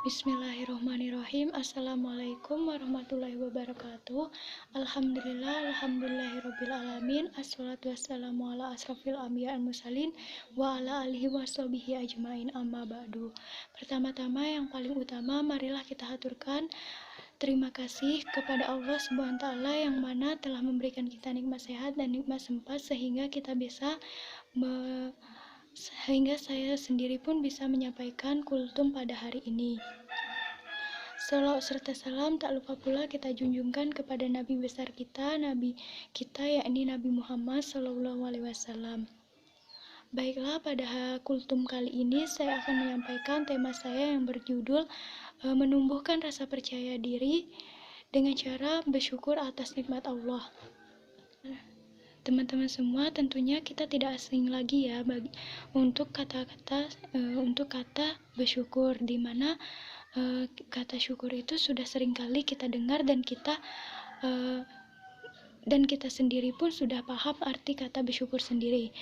Bismillahirrahmanirrahim. Assalamualaikum warahmatullahi wabarakatuh. Alhamdulillahirabbil alamin. Assalatu wassalamu ala asrofil anbiya wal mursalin wa ala alihi washabihi ajmain, amma ba'du. Pertama-tama yang paling utama, marilah kita haturkan terima kasih kepada Allah Subhanahu wa taala yang mana telah memberikan kita nikmat sehat dan nikmat sempat sehingga saya sendiri pun bisa menyampaikan kultum pada hari ini. Salawat serta salam tak lupa pula kita junjungkan kepada Nabi besar kita, Nabi kita yakni Nabi Muhammad SAW. Baiklah, pada kultum kali ini saya akan menyampaikan tema saya yang berjudul menumbuhkan rasa percaya diri dengan cara bersyukur atas nikmat Allah. Teman-teman semua, tentunya kita tidak asing lagi ya untuk kata bersyukur, di mana kata syukur itu sudah sering kali kita dengar dan kita sendiri pun sudah paham arti kata bersyukur sendiri.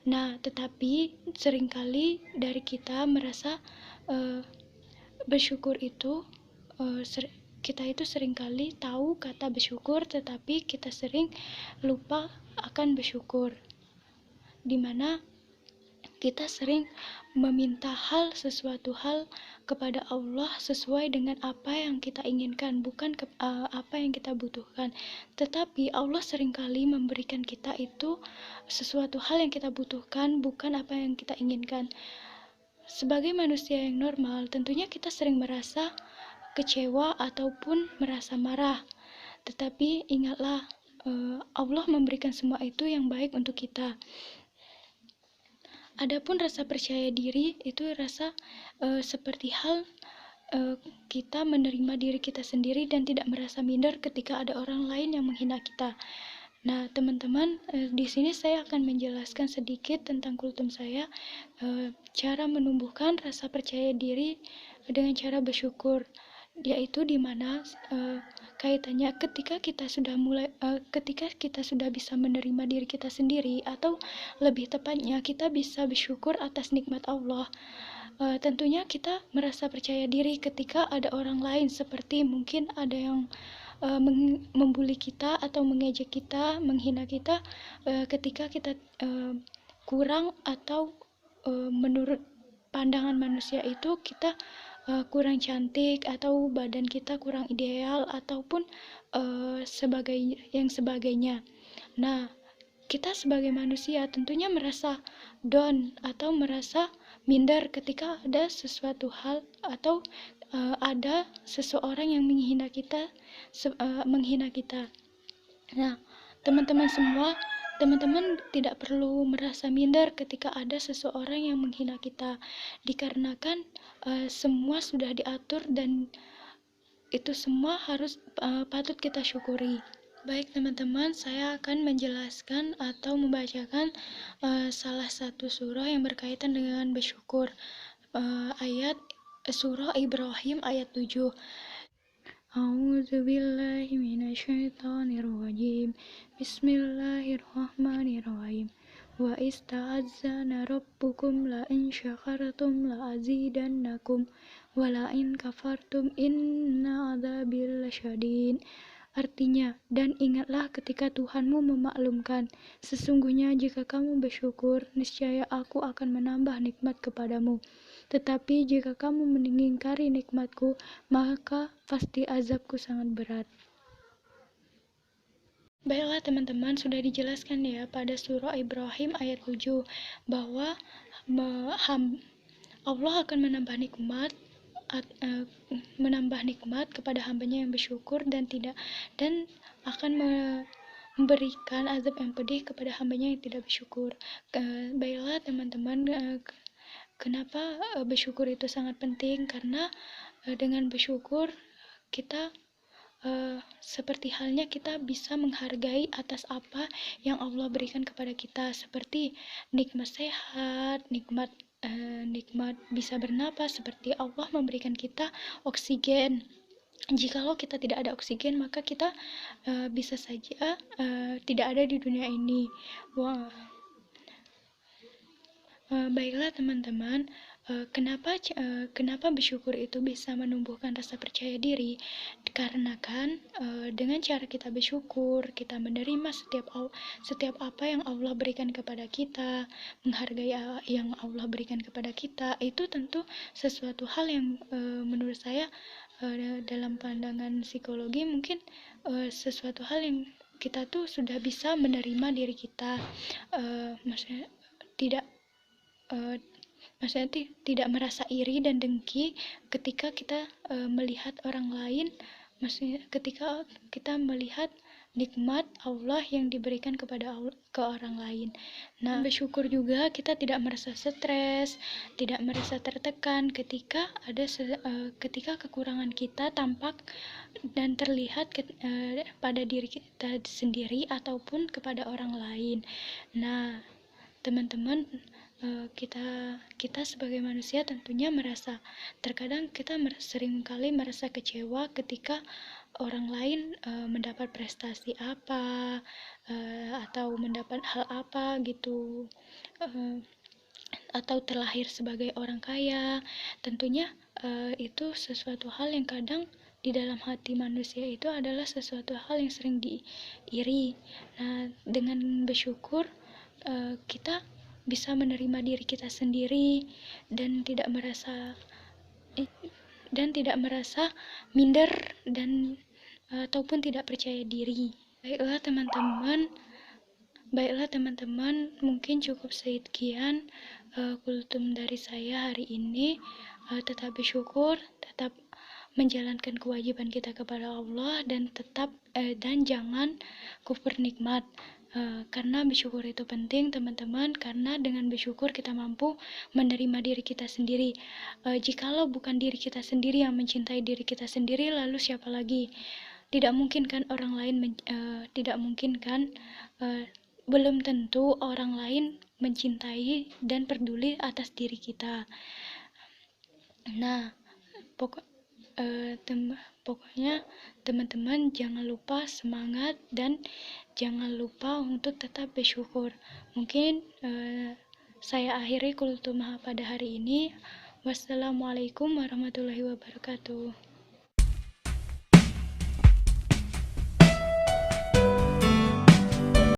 Nah, tetapi seringkali dari kita merasa bersyukur itu kita itu seringkali tahu kata bersyukur, tetapi kita sering lupa akan bersyukur, dimana kita sering meminta sesuatu hal kepada Allah sesuai dengan apa yang kita inginkan, bukan apa yang kita butuhkan. Tetapi Allah seringkali memberikan kita itu sesuatu hal yang kita butuhkan, bukan apa yang kita inginkan. Sebagai manusia yang normal, tentunya kita sering merasa kecewa ataupun merasa marah. Tetapi ingatlah, Allah memberikan semua itu yang baik untuk kita. Adapun rasa percaya diri itu rasa seperti hal kita menerima diri kita sendiri dan tidak merasa minder ketika ada orang lain yang menghina kita. Nah, teman-teman, di sini saya akan menjelaskan sedikit tentang kultum saya, cara menumbuhkan rasa percaya diri dengan cara bersyukur, yaitu di mana kaitannya ketika kita sudah bisa menerima diri kita sendiri, atau lebih tepatnya kita bisa bersyukur atas nikmat Allah. Tentunya kita merasa percaya diri ketika ada orang lain, seperti mungkin ada yang membuli kita atau mengejek kita, menghina kita ketika kita kurang, atau menurut pandangan manusia itu kita kurang cantik, atau badan kita kurang ideal, ataupun sebagainya. Nah, kita sebagai manusia tentunya merasa down atau merasa minder ketika ada sesuatu hal atau ada seseorang yang menghina kita. Nah, teman-teman tidak perlu merasa minder ketika ada seseorang yang menghina kita, dikarenakan semua sudah diatur dan itu semua harus patut kita syukuri. Baik teman-teman, saya akan menjelaskan atau membacakan salah satu surah yang berkaitan dengan bersyukur, ayat surah Ibrahim ayat 7. A'udzubillahi minasyaitonirrajim. Bismillahirrahmanirrahim. Wa ista'adzana rabbukum la in syakartum la azidannakum wa la in kafartum inna adzabi lasyadid. Artinya, dan ingatlah ketika Tuhanmu memaklumkan, sesungguhnya jika kamu bersyukur, niscaya aku akan menambah nikmat kepadamu. Tetapi jika kamu mengingkari nikmatku, maka pasti azabku sangat berat. Baiklah teman-teman, sudah dijelaskan ya pada surah Ibrahim ayat 7 bahwa Allah akan menambah nikmat kepada hambanya yang bersyukur dan akan memberikan azab yang pedih kepada hambanya yang tidak bersyukur. Baiklah teman-teman, kenapa bersyukur itu sangat penting? Karena dengan bersyukur kita seperti halnya kita bisa menghargai atas apa yang Allah berikan kepada kita, seperti nikmat sehat, nikmat bisa bernapas, seperti Allah memberikan kita oksigen. Jikalau kita tidak ada oksigen, maka kita bisa saja tidak ada di dunia ini. Baiklah teman-teman, Kenapa bersyukur itu bisa menumbuhkan rasa percaya diri? Karena kan dengan cara kita bersyukur, kita menerima setiap apa yang Allah berikan kepada kita, menghargai yang Allah berikan kepada kita, itu tentu sesuatu hal yang menurut saya dalam pandangan psikologi mungkin sesuatu hal yang kita tuh sudah bisa menerima diri kita, maksudnya tidak uh, tidak merasa iri dan dengki ketika kita melihat orang lain, maksudnya ketika kita melihat nikmat Allah yang diberikan ke orang lain. Nah, bersyukur juga kita tidak merasa stres, tidak merasa tertekan ketika kekurangan kita tampak dan terlihat pada diri kita sendiri ataupun kepada orang lain. Nah, teman-teman, kita sebagai manusia tentunya terkadang kita sering kali merasa kecewa ketika orang lain mendapat prestasi apa, atau mendapat hal apa gitu, atau terlahir sebagai orang kaya. Tentunya itu sesuatu hal yang kadang di dalam hati manusia itu adalah sesuatu hal yang sering diiri. Nah, dengan bersyukur kita bisa menerima diri kita sendiri dan tidak merasa minder dan ataupun tidak percaya diri. Baiklah teman-teman, mungkin cukup sekian kultum dari saya hari ini. Tetap bersyukur, tetap menjalankan kewajiban kita kepada Allah, dan jangan kufur nikmat. Karena bersyukur itu penting teman-teman, karena dengan bersyukur kita mampu menerima diri kita sendiri. Jikalau bukan diri kita sendiri yang mencintai diri kita sendiri, lalu siapa lagi? Tidak mungkin kan orang lain belum tentu orang lain mencintai dan peduli atas diri kita. Nah, pokoknya teman-teman jangan lupa semangat dan jangan lupa untuk tetap bersyukur. Mungkin saya akhiri kultum pada hari ini. Wassalamualaikum warahmatullahi wabarakatuh.